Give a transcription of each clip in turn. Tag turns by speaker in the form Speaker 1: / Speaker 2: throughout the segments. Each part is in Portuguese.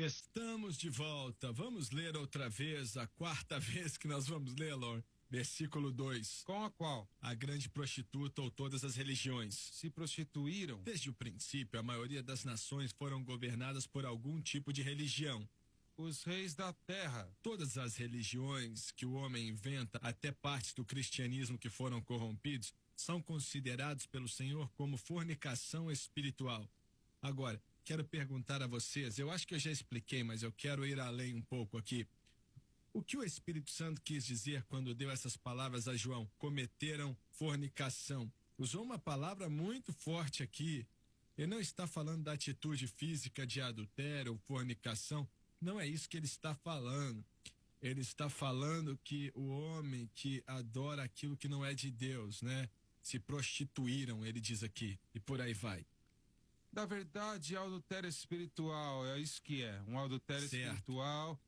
Speaker 1: Estamos de volta. Vamos ler outra vez, a quarta vez que nós vamos ler, Lord. Versículo 2.
Speaker 2: Com a qual?
Speaker 1: A grande prostituta ou todas as religiões
Speaker 2: se prostituíram.
Speaker 1: Desde o princípio, a maioria das nações foram governadas por algum tipo de religião.
Speaker 2: Os reis da terra.
Speaker 1: Todas as religiões que o homem inventa, até partes do cristianismo que foram corrompidos, são considerados pelo Senhor como fornicação espiritual. Agora, quero perguntar a vocês, eu acho que eu já expliquei, mas eu quero ir além um pouco aqui. O que o Espírito Santo quis dizer quando deu essas palavras a João? Cometeram fornicação. Usou uma palavra muito forte aqui. Ele não está falando da atitude física de adultério ou fornicação. Não é isso que ele está falando. Ele está falando que o homem que adora aquilo que não é de Deus, né? Se prostituíram, ele diz aqui, e por aí vai.
Speaker 2: Da verdade, adultério espiritual, é isso que é, um adultério espiritual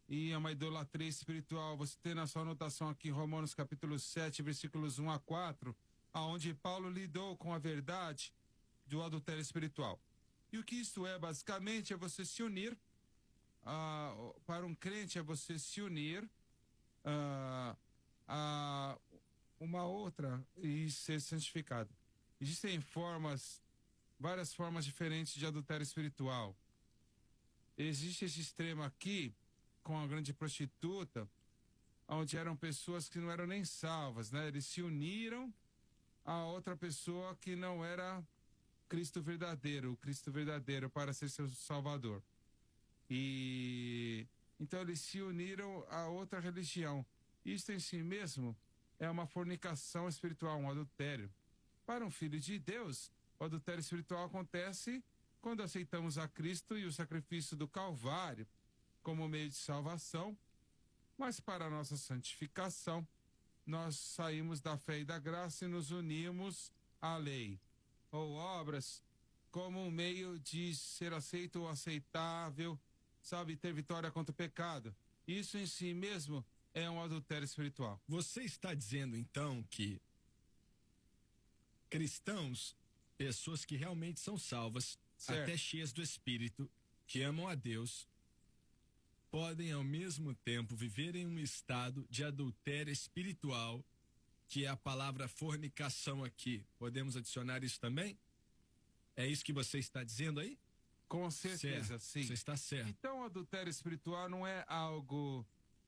Speaker 2: e é uma idolatria espiritual. Você tem na sua anotação aqui Romanos capítulo 7, versículos 1 a 4, aonde Paulo lidou com a verdade do adultério espiritual. E o que isto é, basicamente, é você se unir, para um crente é você se unir a uma outra e ser santificado. Existem várias formas diferentes de adultério espiritual. Existe esse extremo aqui, com a grande prostituta, onde eram pessoas que não eram nem salvas, né? Eles se uniram a outra pessoa que não era Cristo verdadeiro, o Cristo verdadeiro para ser seu Salvador. E então eles se uniram a outra religião. Isso em si mesmo é uma fornicação espiritual, um adultério. Para um filho de Deus, o adultério espiritual acontece quando aceitamos a Cristo e o sacrifício do Calvário como meio de salvação, mas para a nossa santificação, nós saímos da fé e da graça e nos unimos à lei, ou obras, como um meio de ser aceito ou aceitável, sabe, ter vitória contra o pecado. Isso em si mesmo é um adultério espiritual.
Speaker 1: Você está dizendo, então, que cristãos, pessoas que realmente são salvas, até cheias do Espírito, que amam a Deus, podem ao mesmo tempo viver em um estado de adultério espiritual, que é a palavra fornicação aqui. Podemos adicionar isso também? É isso que você está dizendo aí?
Speaker 2: Com certeza, sim.
Speaker 1: Você está certo.
Speaker 2: Então, o adultério espiritual não é algo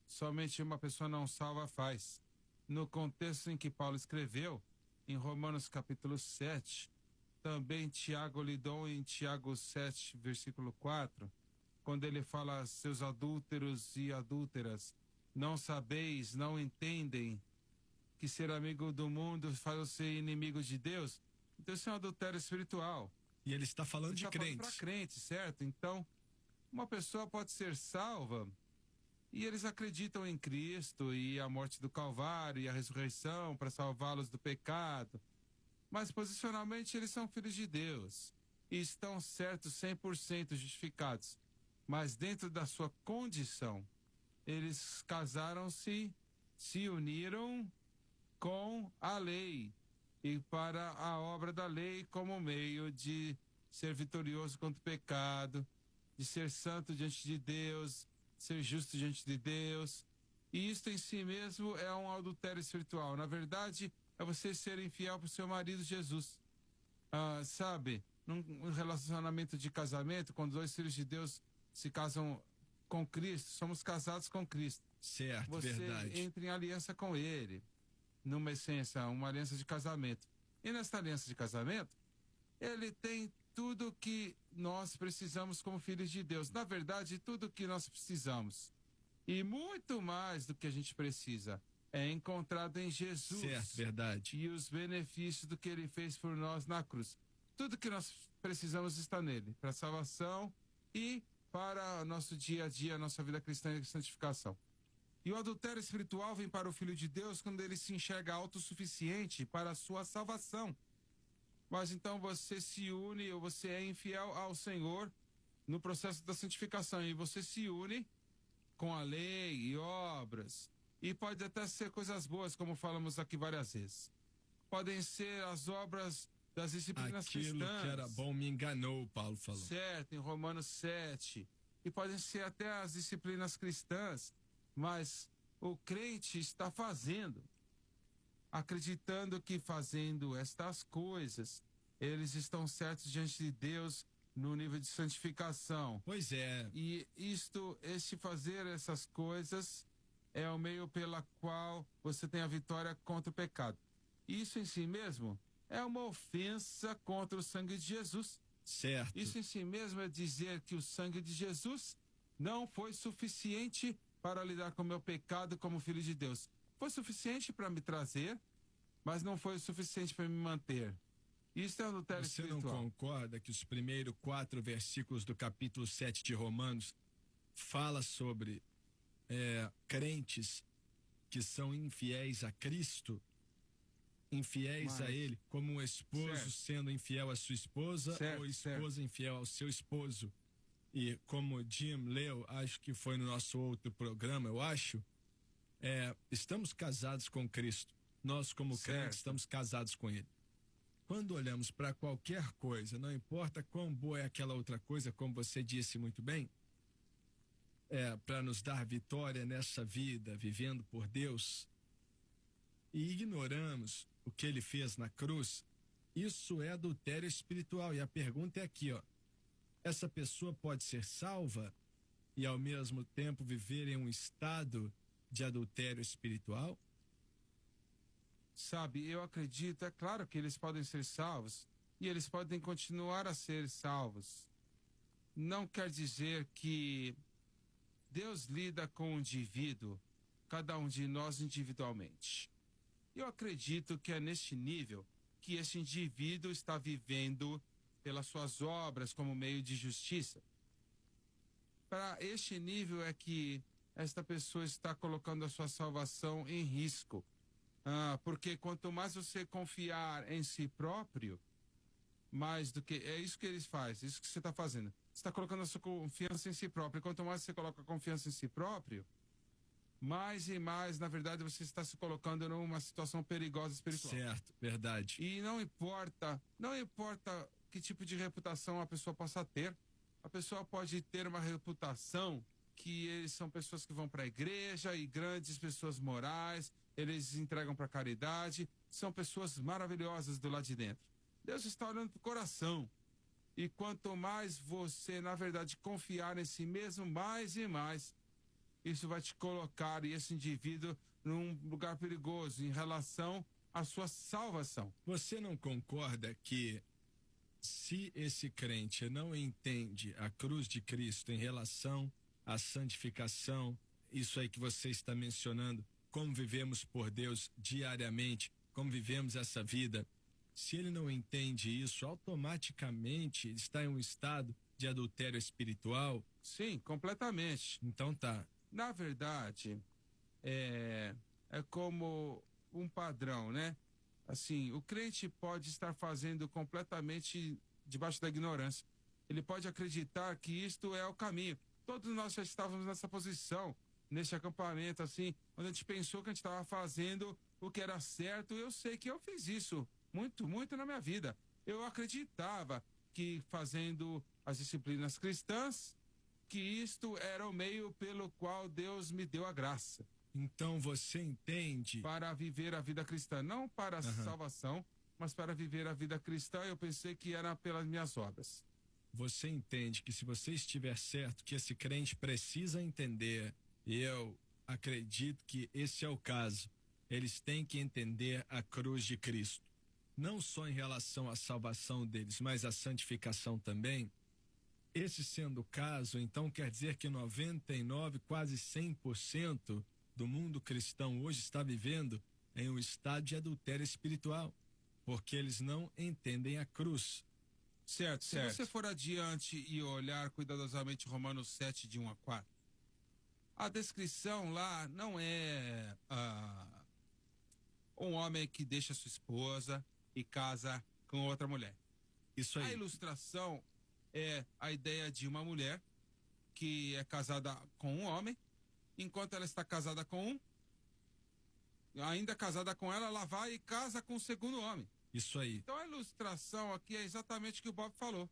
Speaker 2: somente uma pessoa não salva faz. No contexto em que Paulo escreveu, em Romanos capítulo 7, também Tiago lidou em Tiago 7, versículo 4, quando ele fala, seus adúlteros e adúlteras, não sabeis, não entendem que ser amigo do mundo faz você inimigo de Deus? Então isso é um adultério espiritual.
Speaker 1: E ele está falando de crentes.
Speaker 2: Para crente, certo? Então, uma pessoa pode ser salva e eles acreditam em Cristo e a morte do Calvário e a ressurreição para salvá-los do pecado. Mas posicionalmente eles são filhos de Deus e estão certos, 100% justificados. Mas dentro da sua condição, eles casaram-se, se uniram com a lei e para a obra da lei como meio de ser vitorioso contra o pecado, de ser santo diante de Deus, ser justo diante de Deus. E isto em si mesmo é um adultério espiritual. Na verdade, é você ser infiel para o seu marido Jesus. Sabe, num relacionamento de casamento, quando dois filhos de Deus se casam com Cristo, somos casados com Cristo.
Speaker 1: Certo,
Speaker 2: você
Speaker 1: verdade.
Speaker 2: entra em aliança com Ele, numa essência, uma aliança de casamento. E nesta aliança de casamento, Ele tem tudo que nós precisamos como filhos de Deus. Na verdade, tudo que nós precisamos. E muito mais do que a gente precisa é encontrado em Jesus.
Speaker 1: Certo, verdade.
Speaker 2: E os benefícios do que Ele fez por nós na cruz. Tudo que nós precisamos está nele, para a salvação e para nosso dia a dia, nossa vida cristã e santificação. E o adultério espiritual vem para o Filho de Deus quando ele se enxerga autossuficiente para a sua salvação. Mas então você se une, ou você é infiel ao Senhor no processo da santificação, e você se une com a lei e obras, e pode até ser coisas boas, como falamos aqui várias vezes. Podem ser as obras das disciplinas cristãs.
Speaker 1: Aquilo que era bom me enganou, Paulo falou.
Speaker 2: Certo, em Romanos 7. e podem ser até as disciplinas cristãs, mas o crente está fazendo, acreditando que fazendo estas coisas, eles estão certos diante de Deus no nível de santificação.
Speaker 1: Pois é.
Speaker 2: E este fazer essas coisas é o meio pela qual você tem a vitória contra o pecado. Isso em si mesmo é uma ofensa contra o sangue de Jesus.
Speaker 1: Certo.
Speaker 2: Isso em si mesmo é dizer que o sangue de Jesus não foi suficiente para lidar com o meu pecado como filho de Deus. Foi suficiente para me trazer, mas não foi o suficiente para me manter. Isso é adultério espiritual.
Speaker 1: Você não concorda que os primeiros 4 versículos do capítulo 7 de Romanos fala sobre crentes que são infiéis a Cristo, infiéis a Ele, como um esposo sendo infiel à sua esposa, ou esposa infiel ao seu esposo? E como Jim leu, acho que foi no nosso outro programa, eu acho, estamos casados com Cristo. Nós, como crentes, estamos casados com Ele. Quando olhamos para qualquer coisa, não importa quão boa é aquela outra coisa, como você disse muito bem, para nos dar vitória nessa vida, vivendo por Deus, e ignoramos o que Ele fez na cruz, isso é adultério espiritual. E a pergunta é aqui, essa pessoa pode ser salva e ao mesmo tempo viver em um estado de adultério espiritual?
Speaker 2: Sabe, eu acredito, é claro que eles podem ser salvos e eles podem continuar a ser salvos. Não quer dizer que Deus lida com o indivíduo, cada um de nós individualmente. Eu acredito que é neste nível que esse indivíduo está vivendo pelas suas obras como meio de justiça. Para este nível é que esta pessoa está colocando a sua salvação em risco. Porque quanto mais você confiar em si próprio, mais do que... É isso que eles fazem, isso que você está fazendo. Você está colocando a sua confiança em si próprio. E quanto mais você coloca a confiança em si próprio, mais e mais, na verdade, você está se colocando numa situação perigosa espiritual.
Speaker 1: Certo, verdade.
Speaker 2: E não importa que tipo de reputação a pessoa possa ter. A pessoa pode ter uma reputação que eles são pessoas que vão para a igreja e grandes pessoas morais, eles entregam para a caridade, são pessoas maravilhosas do lado de dentro. Deus está olhando para o coração. E quanto mais você, na verdade, confiar em si mesmo, mais e mais, isso vai te colocar, e esse indivíduo, num lugar perigoso em relação à sua salvação.
Speaker 1: Você não concorda que se esse crente não entende a cruz de Cristo em relação à santificação, isso aí que você está mencionando, como vivemos por Deus diariamente, como vivemos essa vida, se ele não entende isso, automaticamente está em um estado de adultério espiritual?
Speaker 2: Sim, completamente.
Speaker 1: Então tá.
Speaker 2: Na verdade, é como um padrão, né? Assim, o crente pode estar fazendo completamente debaixo da ignorância. Ele pode acreditar que isto é o caminho. Todos nós já estávamos nessa posição, nesse acampamento, assim, onde a gente pensou que a gente estava fazendo o que era certo. Eu sei que eu fiz isso muito na minha vida. Eu acreditava que fazendo as disciplinas cristãs, que isto era o meio pelo qual Deus me deu a graça.
Speaker 1: Então você entende?
Speaker 2: Para viver a vida cristã, não para a salvação, mas para viver a vida cristã, eu pensei que era pelas minhas obras.
Speaker 1: Você entende que se você estiver certo, que esse crente precisa entender, e eu acredito que esse é o caso, eles têm que entender a cruz de Cristo. Não só em relação à salvação deles, mas à santificação também. Esse sendo o caso, então quer dizer que 99, quase 100% do mundo cristão hoje está vivendo em um estado de adultério espiritual, porque eles não entendem a cruz.
Speaker 2: Certo. Se você for adiante e olhar cuidadosamente Romanos 7, de 1 a 4, a descrição lá não é um homem que deixa sua esposa e casa com outra mulher.
Speaker 1: Isso aí.
Speaker 2: A ilustração é a ideia de uma mulher que é casada com um homem, enquanto ela está casada com ainda casada com ela vai e casa com o segundo homem.
Speaker 1: Isso aí.
Speaker 2: Então a ilustração aqui é exatamente o que o Bob falou.